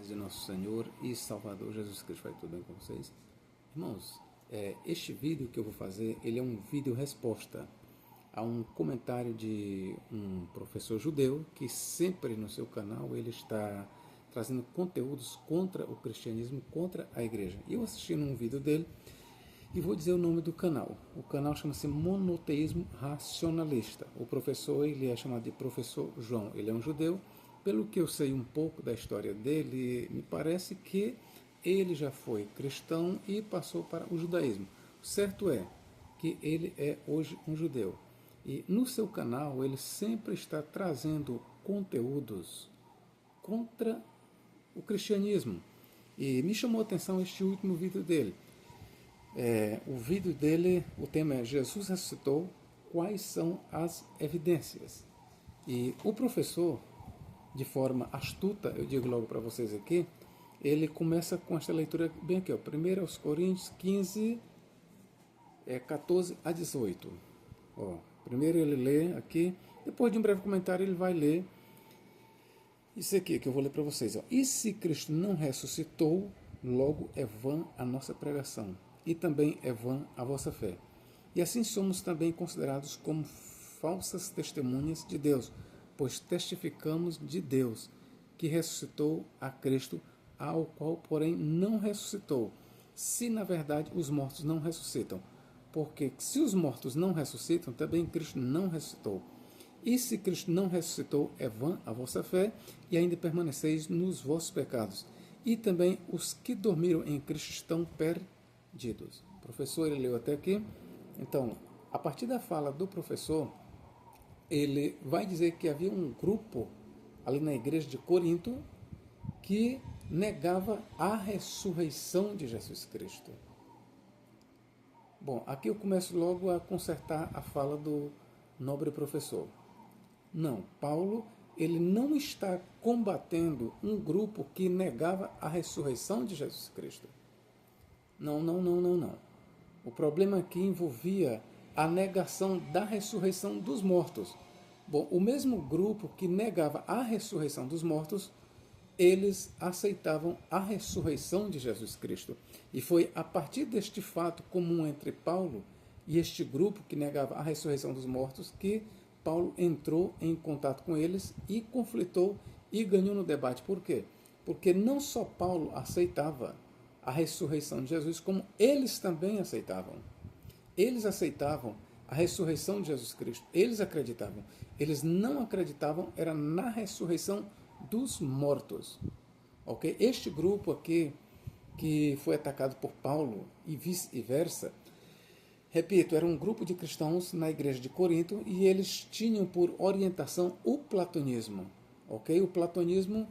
paz de nosso Senhor e Salvador Jesus Cristo. Vai tudo bem com vocês? Irmãos, este vídeo que eu vou fazer, ele é um vídeo resposta a um comentário de um professor judeu que sempre no seu canal ele está trazendo conteúdos contra o cristianismo, contra a igreja. E eu assisti num vídeo dele e vou dizer o nome do canal. O canal chama-se Monoteísmo Racionalista. O professor, ele é chamado de Professor João. Ele é um judeu. Pelo que eu sei um pouco da história dele, me parece que ele já foi cristão e passou para o judaísmo. O certo é que ele é hoje um judeu. E no seu canal ele sempre está trazendo conteúdos contra o cristianismo. E me chamou a atenção este último vídeo dele. O vídeo dele, o tema é Jesus ressuscitou, quais são as evidências? E o professor, de forma astuta, eu digo logo para vocês aqui, ele começa com esta leitura bem aqui, 1 aos Coríntios 15, 14 a 18. Primeiro ele lê aqui, depois de um breve comentário ele vai ler isso aqui que eu vou ler para vocês. E se Cristo não ressuscitou, logo é vã a nossa pregação, e também é vã a vossa fé. E assim somos também considerados como falsas testemunhas de Deus, pois testificamos de Deus, que ressuscitou a Cristo, ao qual, porém, não ressuscitou, se na verdade os mortos não ressuscitam. Porque se os mortos não ressuscitam, também Cristo não ressuscitou. E se Cristo não ressuscitou, é vã a vossa fé, e ainda permaneceis nos vossos pecados. E também os que dormiram em Cristo estão perdidos. O professor, ele leu até aqui. Então, a partir da fala do professor, ele vai dizer que havia um grupo ali na igreja de Corinto que negava a ressurreição de Jesus Cristo. Bom, aqui eu começo logo a consertar a fala do nobre professor. Não, Paulo, ele não está combatendo um grupo que negava a ressurreição de Jesus Cristo. Não. O problema aqui envolvia a negação da ressurreição dos mortos. Bom, o mesmo grupo que negava a ressurreição dos mortos, eles aceitavam a ressurreição de Jesus Cristo. E foi a partir deste fato comum entre Paulo e este grupo que negava a ressurreição dos mortos que Paulo entrou em contato com eles e conflitou e ganhou no debate. Por quê? Porque não só Paulo aceitava a ressurreição de Jesus, como eles também aceitavam. Eles aceitavam a ressurreição de Jesus Cristo. Eles acreditavam. Eles não acreditavam, era na ressurreição dos mortos. Ok? Este grupo aqui, que foi atacado por Paulo e vice-versa, repito, era um grupo de cristãos na igreja de Corinto e eles tinham por orientação o platonismo. Ok? O platonismo,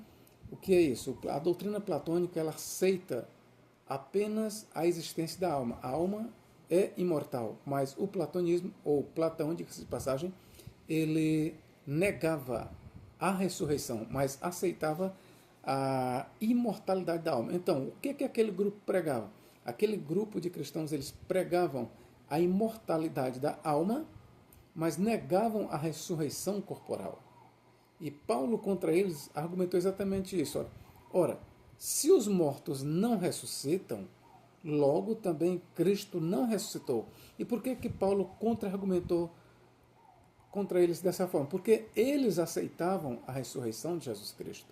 o que é isso? A doutrina platônica, ela aceita apenas a existência da alma. A alma é imortal, mas o platonismo, ou Platão, diga-se de passagem, ele negava a ressurreição, mas aceitava a imortalidade da alma. Então, o que aquele grupo pregava? Aquele grupo de cristãos, eles pregavam a imortalidade da alma, mas negavam a ressurreição corporal. E Paulo contra eles argumentou exatamente isso. Ora, se os mortos não ressuscitam, logo também Cristo não ressuscitou. E por que Paulo contra-argumentou contra eles dessa forma? Porque eles aceitavam a ressurreição de Jesus Cristo.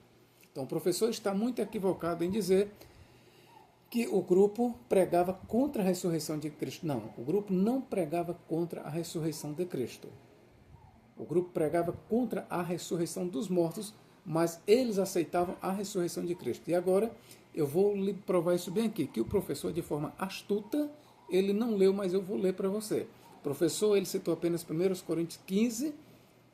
Então o professor está muito equivocado em dizer que o grupo pregava contra a ressurreição de Cristo. Não, o grupo não pregava contra a ressurreição de Cristo. O grupo pregava contra a ressurreição dos mortos, mas eles aceitavam a ressurreição de Cristo. E agora eu vou lhe provar isso bem aqui, que o professor, de forma astuta, ele não leu, mas eu vou ler para você. O professor, ele citou apenas 1 Coríntios 15,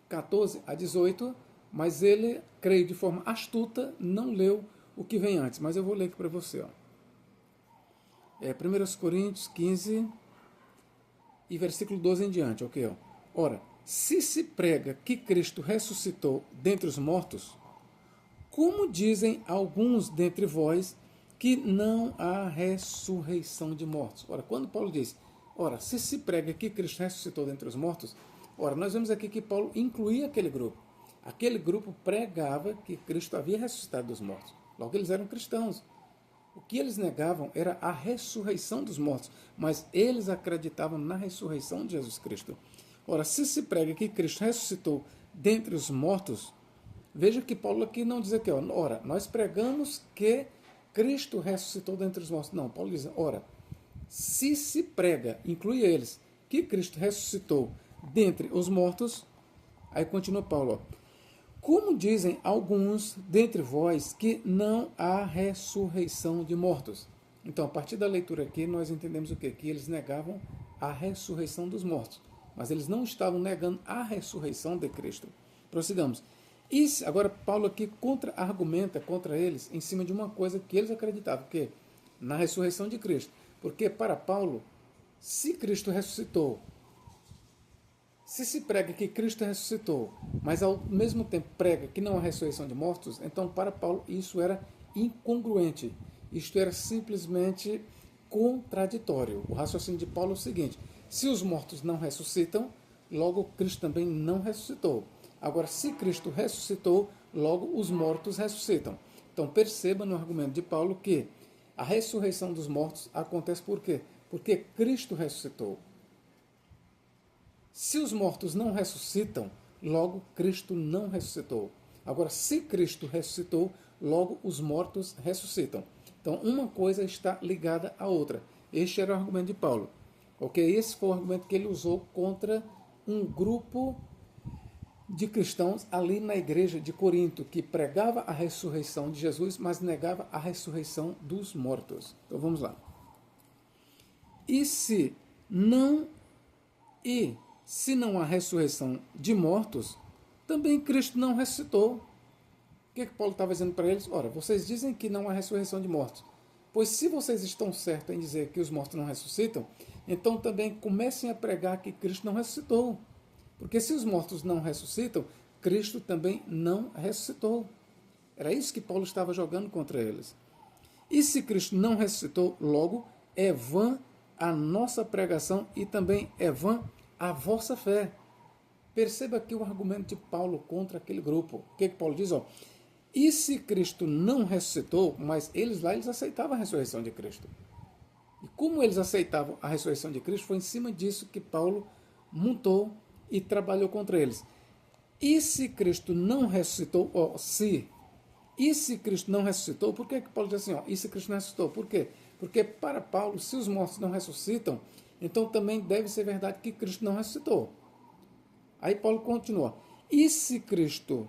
14 a 18, mas ele, creio de forma astuta, não leu o que vem antes. Mas eu vou ler aqui para você. 1 Coríntios 15 e versículo 12 em diante. Ok? Ora, se prega que Cristo ressuscitou dentre os mortos, como dizem alguns dentre vós que não há ressurreição de mortos? Ora, quando Paulo diz, se prega que Cristo ressuscitou dentre os mortos, nós vemos aqui que Paulo incluía aquele grupo. Aquele grupo pregava que Cristo havia ressuscitado dos mortos. Logo, eles eram cristãos. O que eles negavam era a ressurreição dos mortos, mas eles acreditavam na ressurreição de Jesus Cristo. Ora, se prega que Cristo ressuscitou dentre os mortos, veja que Paulo aqui não diz aqui, ora, nós pregamos que Cristo ressuscitou dentre os mortos. Não, Paulo diz, ora, se prega, inclui eles, que Cristo ressuscitou dentre os mortos, aí continua Paulo, como dizem alguns dentre vós que não há ressurreição de mortos. Então, a partir da leitura aqui, nós entendemos o quê? Que eles negavam a ressurreição dos mortos, mas eles não estavam negando a ressurreição de Cristo. Prossigamos. Agora, Paulo aqui argumenta contra eles em cima de uma coisa que eles acreditavam, que na ressurreição de Cristo. Porque, para Paulo, se Cristo ressuscitou, se prega que Cristo ressuscitou, mas ao mesmo tempo prega que não há ressurreição de mortos, então para Paulo isso era incongruente. Isto era simplesmente contraditório. O raciocínio de Paulo é o seguinte: se os mortos não ressuscitam, logo Cristo também não ressuscitou. Agora, se Cristo ressuscitou, logo os mortos ressuscitam. Então perceba no argumento de Paulo que a ressurreição dos mortos acontece por quê? Porque Cristo ressuscitou. Se os mortos não ressuscitam, logo Cristo não ressuscitou. Agora, se Cristo ressuscitou, logo os mortos ressuscitam. Então, uma coisa está ligada à outra. Este era o argumento de Paulo. Ok? Esse foi o argumento que ele usou contra um grupo de cristãos ali na igreja de Corinto, que pregava a ressurreição de Jesus, mas negava a ressurreição dos mortos. Então, vamos lá. Se não há ressurreição de mortos, também Cristo não ressuscitou. O que Paulo estava dizendo para eles? Ora, vocês dizem que não há ressurreição de mortos. Pois se vocês estão certos em dizer que os mortos não ressuscitam, então também comecem a pregar que Cristo não ressuscitou. Porque se os mortos não ressuscitam, Cristo também não ressuscitou. Era isso que Paulo estava jogando contra eles. E se Cristo não ressuscitou, logo é vã a nossa pregação e também é vã a vossa fé. Perceba aqui o argumento de Paulo contra aquele grupo. O que Paulo diz? E se Cristo não ressuscitou, mas eles aceitavam a ressurreição de Cristo. E como eles aceitavam a ressurreição de Cristo, foi em cima disso que Paulo montou e trabalhou contra eles. E se Cristo não ressuscitou, e se Cristo não ressuscitou, por que Paulo diz assim, e se Cristo não ressuscitou? Por quê? Porque para Paulo, se os mortos não ressuscitam, então também deve ser verdade que Cristo não ressuscitou. Aí Paulo continua. E se Cristo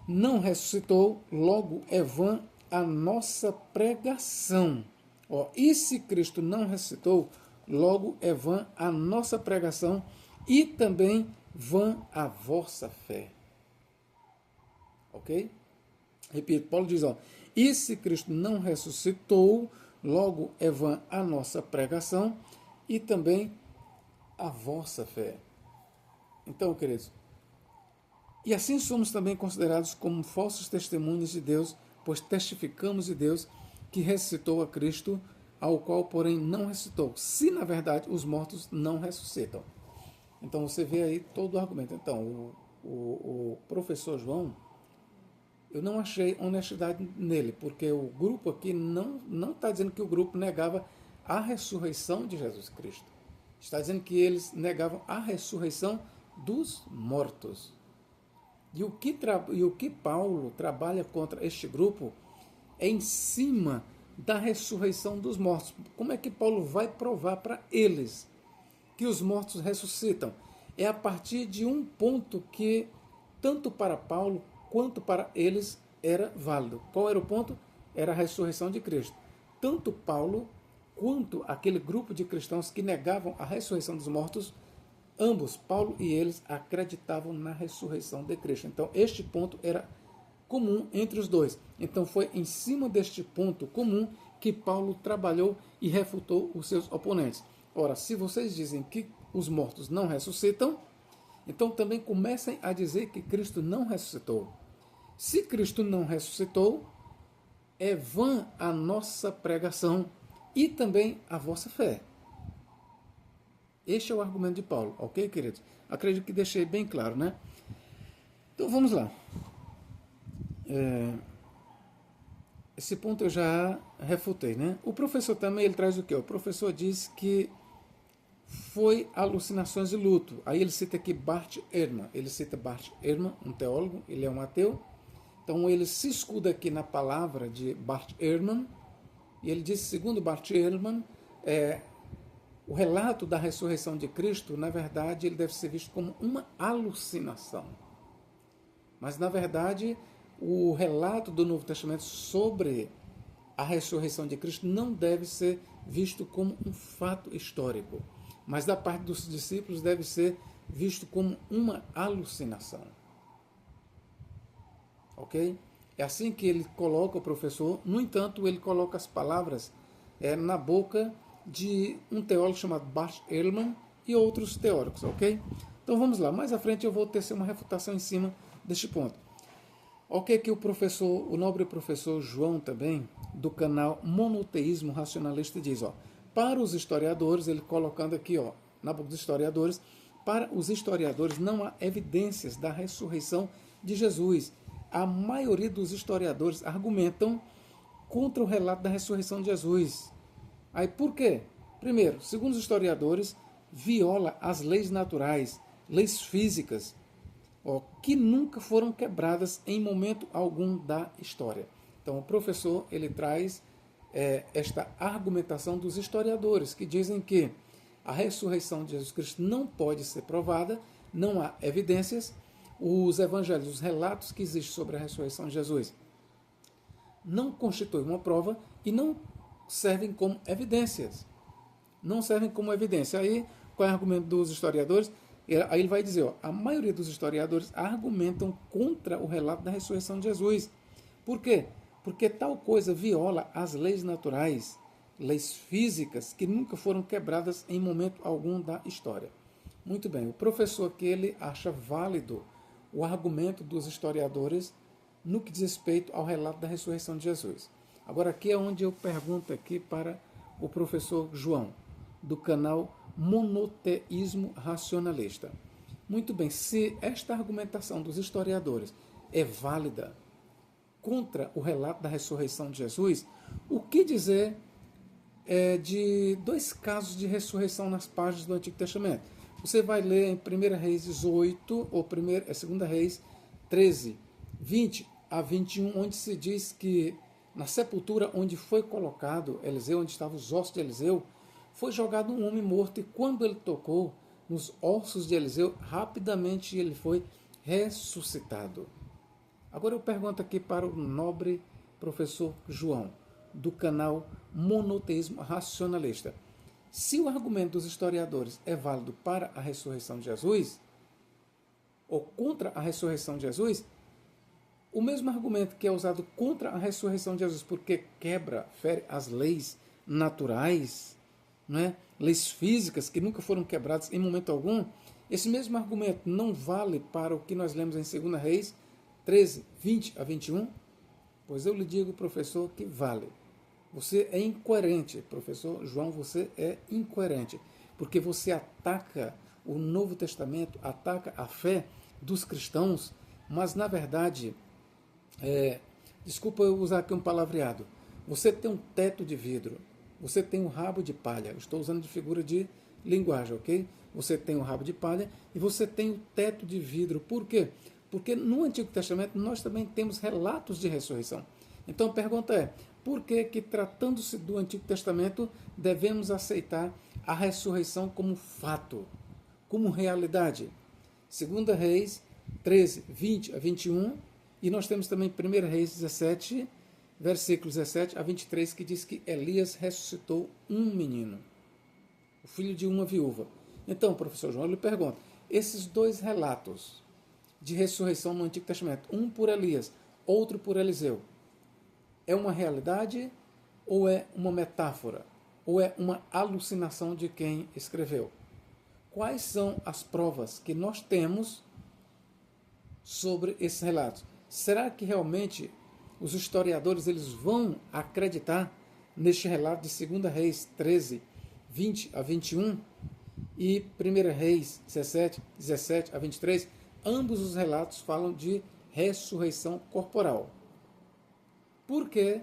não ressuscitou, logo é vã a nossa pregação. E se Cristo não ressuscitou, logo é vã a nossa pregação e também vã a vossa fé. Ok? Repito, Paulo diz, e se Cristo não ressuscitou, logo é vã a nossa pregação e também a vossa fé. Então, queridos, e assim somos também considerados como falsos testemunhos de Deus, pois testificamos de Deus que ressuscitou a Cristo, ao qual, porém, não ressuscitou, se, na verdade, os mortos não ressuscitam. Então, você vê aí todo o argumento. Então, o professor João, eu não achei honestidade nele, porque o grupo aqui não está dizendo que o grupo negava a ressurreição de Jesus Cristo. Está dizendo que eles negavam a ressurreição dos mortos. E o que Paulo trabalha contra este grupo é em cima da ressurreição dos mortos. Como é que Paulo vai provar para eles que os mortos ressuscitam? É a partir de um ponto que, tanto para Paulo quanto para eles, era válido. Qual era o ponto? Era a ressurreição de Cristo. Tanto Paulo quanto aquele grupo de cristãos que negavam a ressurreição dos mortos, ambos, Paulo e eles, acreditavam na ressurreição de Cristo. Então, este ponto era comum entre os dois. Então, foi em cima deste ponto comum que Paulo trabalhou e refutou os seus oponentes. Ora, se vocês dizem que os mortos não ressuscitam, então também comecem a dizer que Cristo não ressuscitou. Se Cristo não ressuscitou, é vã a nossa pregação e também a vossa fé. Este é o argumento de Paulo, ok, queridos? Acredito que deixei bem claro, né? Então vamos lá. esse ponto eu já refutei, né? O professor também, ele traz o quê? O professor diz que foi alucinações de luto. Aí ele cita aqui Bart Ehrman. Ele cita Bart Ehrman, um teólogo, ele é um ateu. Então ele se escuda aqui na palavra de Bart Ehrman, e ele diz, segundo Bart Ehrman, o relato da ressurreição de Cristo, na verdade, ele deve ser visto como uma alucinação. Mas, na verdade, o relato do Novo Testamento sobre a ressurreição de Cristo não deve ser visto como um fato histórico, mas da parte dos discípulos deve ser visto como uma alucinação. Ok? É assim que ele coloca o professor. No entanto, ele coloca as palavras na boca de um teólogo chamado Bart Ehrman e outros teóricos, ok? Então vamos lá. Mais à frente eu vou tecer uma refutação em cima deste ponto. Ok, que o nobre professor João também, do canal Monoteísmo Racionalista, diz, para os historiadores, ele colocando aqui, na boca dos historiadores, para os historiadores não há evidências da ressurreição de Jesus. A maioria dos historiadores argumentam contra o relato da ressurreição de Jesus. Aí por quê? Primeiro, segundo os historiadores, viola as leis naturais, leis físicas, que nunca foram quebradas em momento algum da história. Então o professor ele traz esta argumentação dos historiadores, que dizem que a ressurreição de Jesus Cristo não pode ser provada, não há evidências. Os evangelhos, os relatos que existem sobre a ressurreição de Jesus não constituem uma prova e não servem como evidências. Não servem como evidência. Aí, qual é o argumento dos historiadores? Aí ele vai dizer, a maioria dos historiadores argumentam contra o relato da ressurreição de Jesus. Por quê? Porque tal coisa viola as leis naturais, leis físicas, que nunca foram quebradas em momento algum da história. Muito bem, o professor aqui ele acha válido o argumento dos historiadores no que diz respeito ao relato da ressurreição de Jesus. Agora aqui é onde eu pergunto aqui para o professor João, do canal Monoteísmo Racionalista. Muito bem, se esta argumentação dos historiadores é válida contra o relato da ressurreição de Jesus, o que dizer de dois casos de ressurreição nas páginas do Antigo Testamento? Você vai ler em 1 Reis 18, ou 2 Reis 13, 20 a 21, onde se diz que na sepultura onde foi colocado Eliseu, onde estavam os ossos de Eliseu, foi jogado um homem morto, e quando ele tocou nos ossos de Eliseu, rapidamente ele foi ressuscitado. Agora eu pergunto aqui para o nobre professor João, do canal Monoteísmo Racionalista. Se o argumento dos historiadores é válido para a ressurreição de Jesus, ou contra a ressurreição de Jesus, o mesmo argumento que é usado contra a ressurreição de Jesus, porque fere as leis naturais, né? Leis físicas que nunca foram quebradas em momento algum, esse mesmo argumento não vale para o que nós lemos em 2 Reis 13, 20 a 21? Pois eu lhe digo, professor, que vale. Você é incoerente, professor João, você é incoerente, porque você ataca o Novo Testamento, ataca a fé dos cristãos, mas na verdade, desculpa eu usar aqui um palavreado, você tem um teto de vidro, você tem um rabo de palha, estou usando de figura de linguagem, ok? Você tem um rabo de palha e você tem o teto de vidro. Por quê? Porque no Antigo Testamento nós também temos relatos de ressurreição. Então a pergunta é, por que tratando-se do Antigo Testamento, devemos aceitar a ressurreição como fato, como realidade? 2 Reis 13, 20 a 21, e nós temos também 1 Reis 17, versículos 17 a 23, que diz que Elias ressuscitou um menino, o filho de uma viúva. Então, professor João, eu lhe pergunto, esses dois relatos de ressurreição no Antigo Testamento, um por Elias, outro por Eliseu, é uma realidade ou é uma metáfora? Ou é uma alucinação de quem escreveu? Quais são as provas que nós temos sobre esses relatos? Será que realmente os historiadores eles vão acreditar neste relato de 2 Reis 13, 20 a 21 e 1 Reis 17, 17 a 23? Ambos os relatos falam de ressurreição corporal. Por que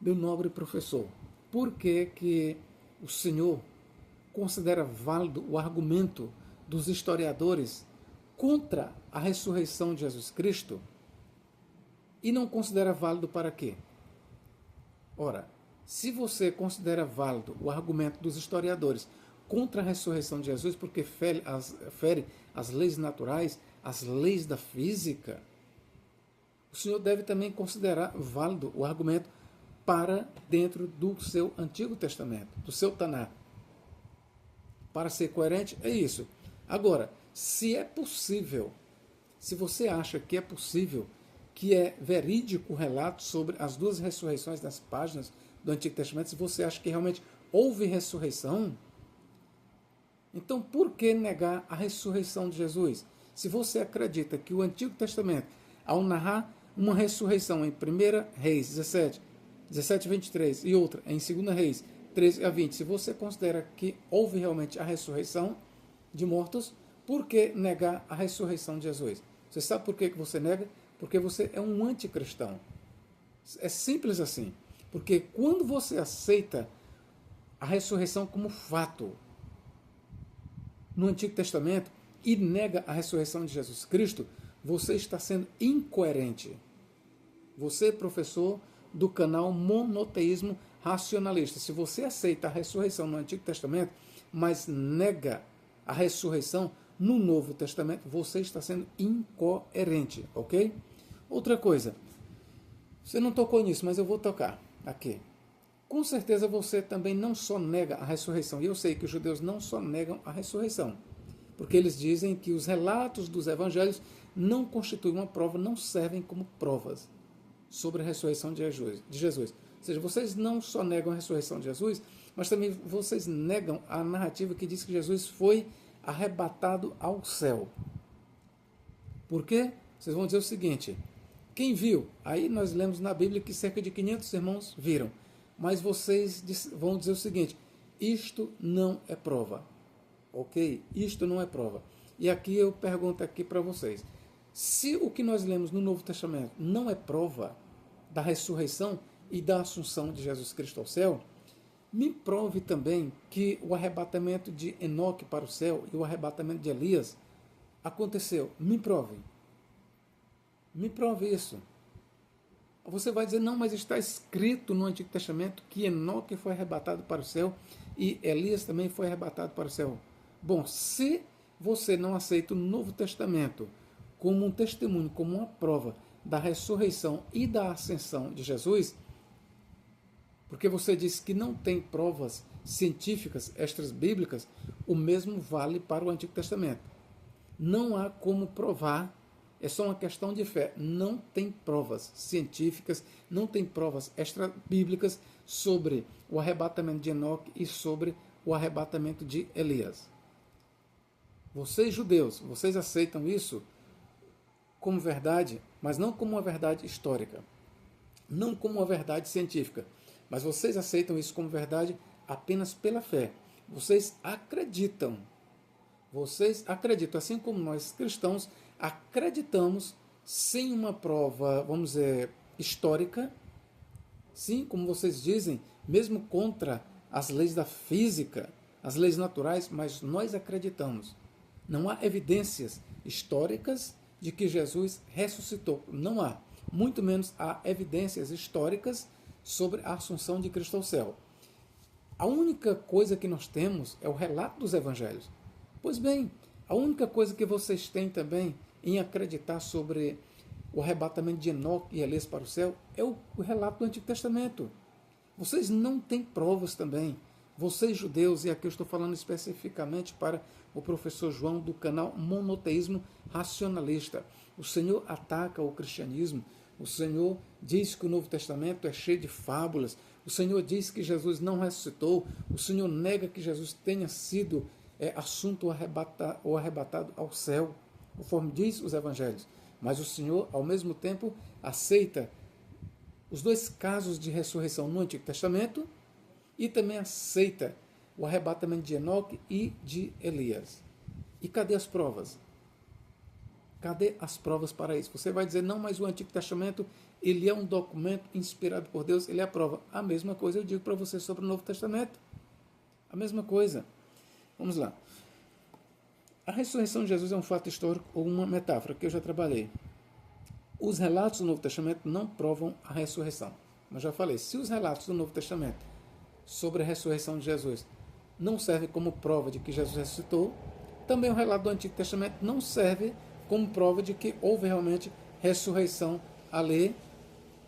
Meu nobre professor, por que que o senhor considera válido o argumento dos historiadores contra a ressurreição de Jesus Cristo e não considera válido para quê? Ora, se você considera válido o argumento dos historiadores contra a ressurreição de Jesus porque fere as leis naturais, as leis da física, o senhor deve também considerar válido o argumento para dentro do seu Antigo Testamento, do seu Taná. Para ser coerente, é isso. Agora, se é possível, se você acha que é possível, que é verídico o relato sobre as duas ressurreições das páginas do Antigo Testamento, se você acha que realmente houve ressurreição, então por que negar a ressurreição de Jesus? Se você acredita que o Antigo Testamento, ao narrar uma ressurreição em 1 Reis 17, 17 a 23 e outra em 2 Reis 13 a 20, se você considera que houve realmente a ressurreição de mortos, por que negar a ressurreição de Jesus? Você sabe por que você nega? Porque você é um anticristão. É simples assim. Porque quando você aceita a ressurreição como fato no Antigo Testamento e nega a ressurreição de Jesus Cristo, você está sendo incoerente. Você, professor do canal Monoteísmo Racionalista, se você aceita a ressurreição no Antigo Testamento, mas nega a ressurreição no Novo Testamento, você está sendo incoerente, ok? Outra coisa, você não tocou nisso, mas eu vou tocar aqui. Com certeza você também não só nega a ressurreição, e eu sei que os judeus não só negam a ressurreição, porque eles dizem que os relatos dos evangelhos não constituem uma prova, não servem como provas sobre a ressurreição de Jesus. Ou seja, vocês não só negam a ressurreição de Jesus, mas também vocês negam a narrativa que diz que Jesus foi arrebatado ao céu. Por quê? Vocês vão dizer o seguinte: quem viu? Aí nós lemos na Bíblia que cerca de 500 irmãos viram. Mas vocês vão dizer o seguinte: isto não é prova. Ok? Isto não é prova. E aqui eu pergunto aqui para vocês: se o que nós lemos no Novo Testamento não é prova da ressurreição e da assunção de Jesus Cristo ao céu, me prove também que o arrebatamento de Enoque para o céu e o arrebatamento de Elias aconteceu. Me prove. Me prove isso. Você vai dizer, não, mas está escrito no Antigo Testamento que Enoque foi arrebatado para o céu e Elias também foi arrebatado para o céu. Bom, se você não aceita o Novo Testamento como um testemunho, como uma prova da ressurreição e da ascensão de Jesus, porque você diz que não tem provas científicas extras bíblicas, o mesmo vale para o Antigo Testamento. Não há como provar, é só uma questão de fé. Não tem provas científicas, não tem provas extra bíblicas sobre o arrebatamento de Enoque e sobre o arrebatamento de Elias. Vocês, judeus, vocês aceitam isso como verdade, mas não como uma verdade histórica, não como uma verdade científica, mas vocês aceitam isso como verdade apenas pela fé. Vocês acreditam, assim como nós cristãos acreditamos sem uma prova, vamos dizer, histórica, sim, como vocês dizem, mesmo contra as leis da física, as leis naturais, mas nós acreditamos. Não há evidências históricas de que Jesus ressuscitou. Não há. Muito menos há evidências históricas sobre a assunção de Cristo ao céu. A única coisa que nós temos é o relato dos evangelhos. Pois bem, a única coisa que vocês têm também em acreditar sobre o arrebatamento de Enoque e Elias para o céu é o relato do Antigo Testamento. Vocês não têm provas também. Vocês, judeus, e aqui eu estou falando especificamente para o professor João do canal Monoteísmo Racionalista. O Senhor ataca o cristianismo. O Senhor diz que o Novo Testamento é cheio de fábulas. O Senhor diz que Jesus não ressuscitou. O Senhor nega que Jesus tenha sido assunto ou arrebatado ao céu, conforme diz os evangelhos. Mas o Senhor, ao mesmo tempo, aceita os dois casos de ressurreição no Antigo Testamento e também aceita o arrebatamento de Enoque e de Elias. E cadê as provas? Cadê as provas para isso? Você vai dizer, não, mas o Antigo Testamento, ele é um documento inspirado por Deus, ele é a prova. A mesma coisa eu digo para você sobre o Novo Testamento. A mesma coisa. Vamos lá. A ressurreição de Jesus é um fato histórico ou uma metáfora, que eu já trabalhei. Os relatos do Novo Testamento não provam a ressurreição. Mas já falei, se os relatos do Novo Testamento sobre a ressurreição de Jesus não servem como prova de que Jesus ressuscitou, também o relato do Antigo Testamento não serve como prova de que houve realmente ressurreição a ler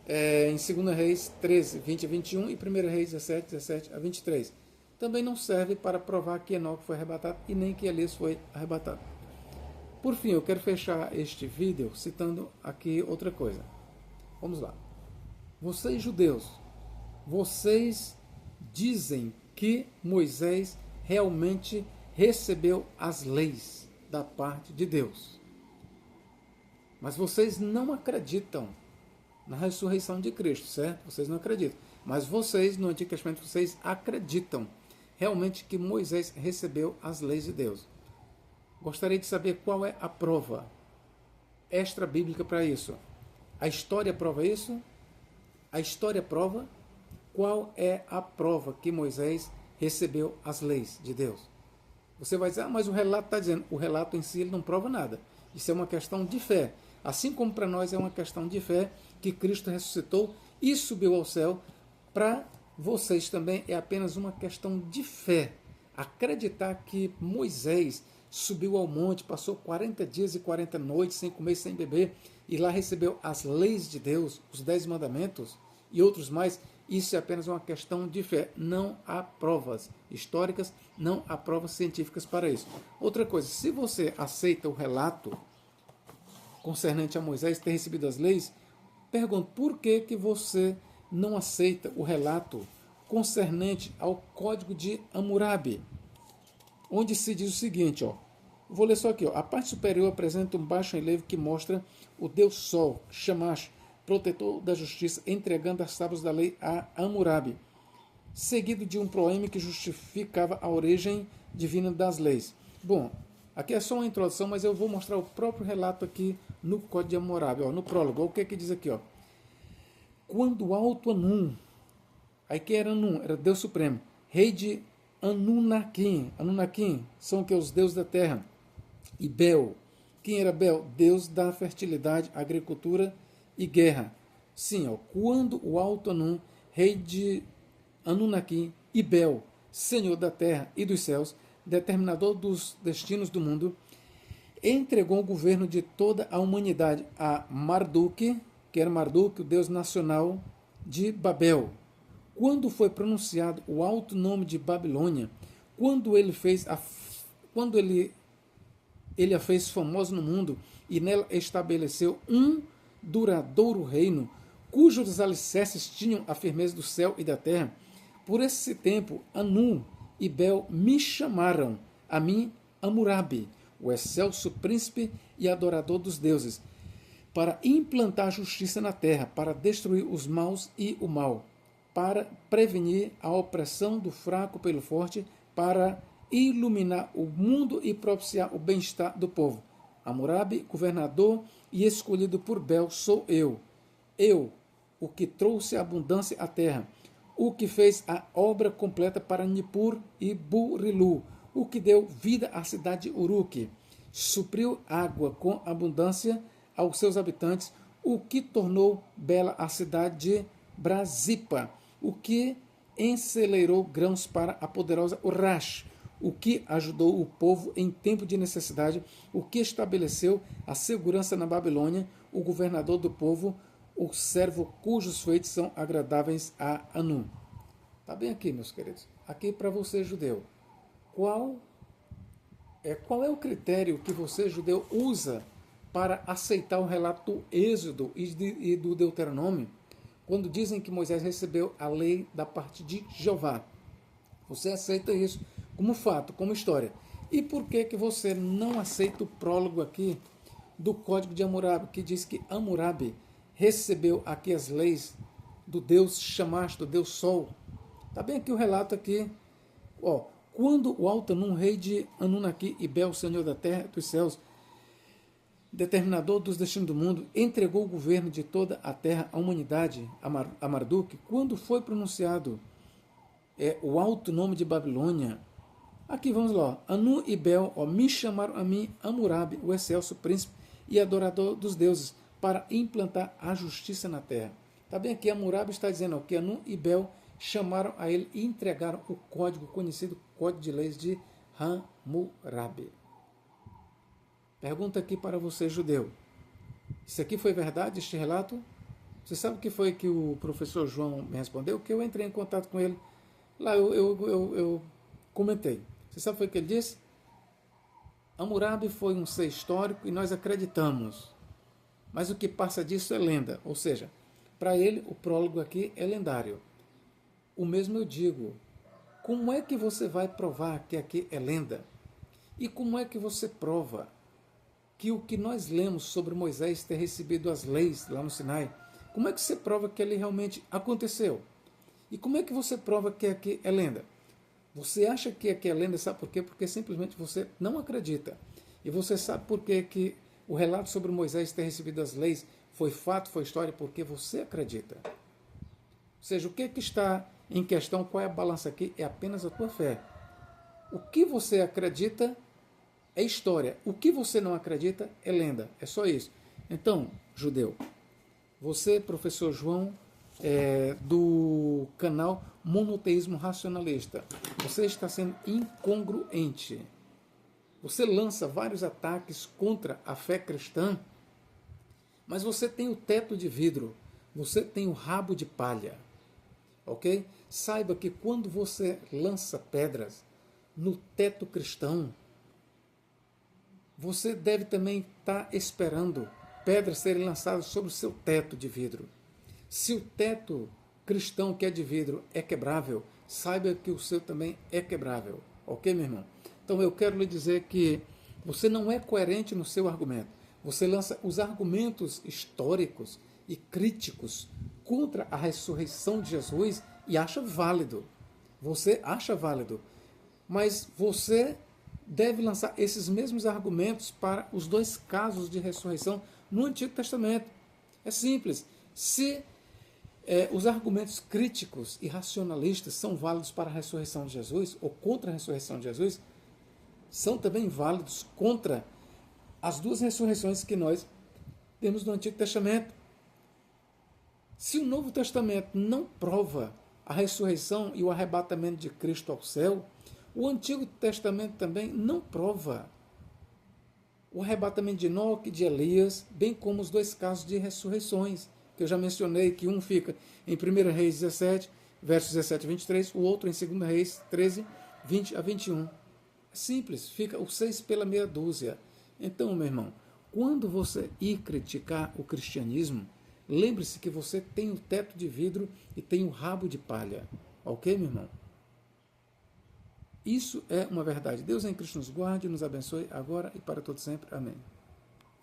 em 2 Reis 13, 20 a 21 e 1 Reis 17, 17 a 23. Também não serve para provar que Enoque foi arrebatado e nem que Elias foi arrebatado. Por fim, eu quero fechar este vídeo citando aqui outra coisa. Vamos lá. Vocês judeus, vocês dizem que Moisés realmente recebeu as leis da parte de Deus. Mas vocês não acreditam na ressurreição de Cristo, certo? Vocês não acreditam. Mas vocês, no Antigo Testamento, vocês acreditam realmente que Moisés recebeu as leis de Deus. Gostaria de saber qual é a prova extra-bíblica para isso. A história prova isso? A história prova? Qual é a prova que Moisés recebeu as leis de Deus? Você vai dizer, mas o relato está dizendo. O relato em si ele não prova nada. Isso é uma questão de fé. Assim como para nós é uma questão de fé que Cristo ressuscitou e subiu ao céu, para vocês também é apenas uma questão de fé. Acreditar que Moisés subiu ao monte, passou 40 dias e 40 noites sem comer e sem beber, e lá recebeu as leis de Deus, os 10 mandamentos e outros mais, isso é apenas uma questão de fé. Não há provas históricas, não há provas científicas para isso. Outra coisa, se você aceita o relato concernente a Moisés ter recebido as leis, pergunto, por que você não aceita o relato concernente ao Código de Hammurabi, onde se diz o seguinte, ó, vou ler só aqui, ó, a parte superior apresenta um baixo relevo que mostra o Deus Sol, Shamash, protetor da justiça, entregando as tábuas da lei a Hammurabi, seguido de um proeme que justificava a origem divina das leis. Bom, aqui é só uma introdução, mas eu vou mostrar o próprio relato aqui no Código de Hammurabi, ó, no prólogo. O que é que diz aqui? Ó? Quando o alto Anum, aí que era Anum, era Deus Supremo, rei de Anunnaki, Anunnaki são que os deuses da terra, e Bel, quem era Bel? Deus da fertilidade, agricultura e guerra. Sim, ó, quando o alto Anum, rei de Anunnaki, e Bel, senhor da terra e dos céus, determinador dos destinos do mundo, entregou o governo de toda a humanidade a Marduk, que era Marduk, o deus nacional de Babel. Quando foi pronunciado o alto nome de Babilônia, quando ele a fez famosa no mundo e nela estabeleceu um duradouro reino, cujos alicerces tinham a firmeza do céu e da terra, por esse tempo Anu e Bel me chamaram, a mim Hammurabi, o excelso príncipe e adorador dos deuses, para implantar justiça na terra, para destruir os maus e o mal, para prevenir a opressão do fraco pelo forte, para iluminar o mundo e propiciar o bem-estar do povo. Hammurabi, governador e escolhido por Bel, sou eu, o que trouxe a abundância à terra, o que fez a obra completa para Nippur e Burilu, o que deu vida à cidade de Uruk, supriu água com abundância aos seus habitantes, o que tornou bela a cidade de Brasipa, o que encelerou grãos para a poderosa Urash, o que ajudou o povo em tempo de necessidade, o que estabeleceu a segurança na Babilônia, o governador do povo, o servo cujos feitos são agradáveis a Anu. Está bem aqui, meus queridos. Aqui para você, judeu. Qual é o critério que você, judeu, usa para aceitar o relato do Êxodo e do Deuteronômio, quando dizem que Moisés recebeu a lei da parte de Jeová? Você aceita isso como fato, como história. E por que você não aceita o prólogo aqui do Código de Hammurabi, que diz que Hammurabi recebeu aqui as leis do Deus Shamash, do Deus Sol? Está bem aqui o relato aqui. Ó, quando o Alto Anum, rei de Anunnaki, e Bel, senhor da terra e dos céus, determinador dos destinos do mundo, entregou o governo de toda a terra à humanidade, a Marduk, quando foi pronunciado o alto nome de Babilônia. Aqui vamos lá. Anu e Bel me chamaram a mim, Hammurabi, o excelso príncipe e adorador dos deuses, para implantar a justiça na terra. Está bem aqui, Hammurabi está dizendo que Anu e Bel chamaram a ele e entregaram o código conhecido Código de Leis de Hammurabi. Pergunta aqui para você, judeu. Isso aqui foi verdade, este relato? Você sabe o que foi que o professor João me respondeu? Que eu entrei em contato com ele. Lá eu comentei. Você sabe o que foi que ele disse? Hammurabi foi um ser histórico e nós acreditamos. Mas o que passa disso é lenda. Ou seja, para ele o prólogo aqui é lendário. O mesmo eu digo. Como é que você vai provar que aqui é lenda? E como é que você prova que o que nós lemos sobre Moisés ter recebido as leis lá no Sinai, como é que você prova que ele realmente aconteceu? E como é que você prova que aqui é lenda? Você acha que aqui é lenda, sabe por quê? Porque simplesmente você não acredita. E você sabe por quê que o relato sobre Moisés ter recebido as leis foi fato, foi história? Porque você acredita. Ou seja, o que está em questão, qual é a balança aqui? É apenas a tua fé. O que você acredita é história. O que você não acredita é lenda. É só isso. Então, judeu, você, professor João, do canal Monoteísmo Racionalista, você está sendo incongruente. Você lança vários ataques contra a fé cristã, mas você tem o teto de vidro, você tem o rabo de palha. Ok? Saiba que quando você lança pedras no teto cristão, você deve também estar esperando pedras serem lançadas sobre o seu teto de vidro. Se o teto cristão que é de vidro é quebrável, saiba que o seu também é quebrável. Ok, meu irmão? Então eu quero lhe dizer que você não é coerente no seu argumento. Você lança os argumentos históricos e críticos contra a ressurreição de Jesus e acha válido. Você acha válido. Mas você deve lançar esses mesmos argumentos para os dois casos de ressurreição no Antigo Testamento. É simples. Se os argumentos críticos e racionalistas são válidos para a ressurreição de Jesus ou contra a ressurreição de Jesus, são também válidos contra as duas ressurreições que nós temos no Antigo Testamento. Se o Novo Testamento não prova a ressurreição e o arrebatamento de Cristo ao céu, o Antigo Testamento também não prova o arrebatamento de Enoque e de Elias, bem como os dois casos de ressurreições, que eu já mencionei, que um fica em 1 Reis 17, versos 17 a 23, o outro em 2 Reis 13, 20 a 21. É simples, fica o 6 pela meia dúzia. Então, meu irmão, quando você ir criticar o cristianismo, lembre-se que você tem o teto de vidro e tem o rabo de palha. Ok, meu irmão? Isso é uma verdade. Deus em Cristo nos guarde, nos abençoe agora e para todo sempre. Amém.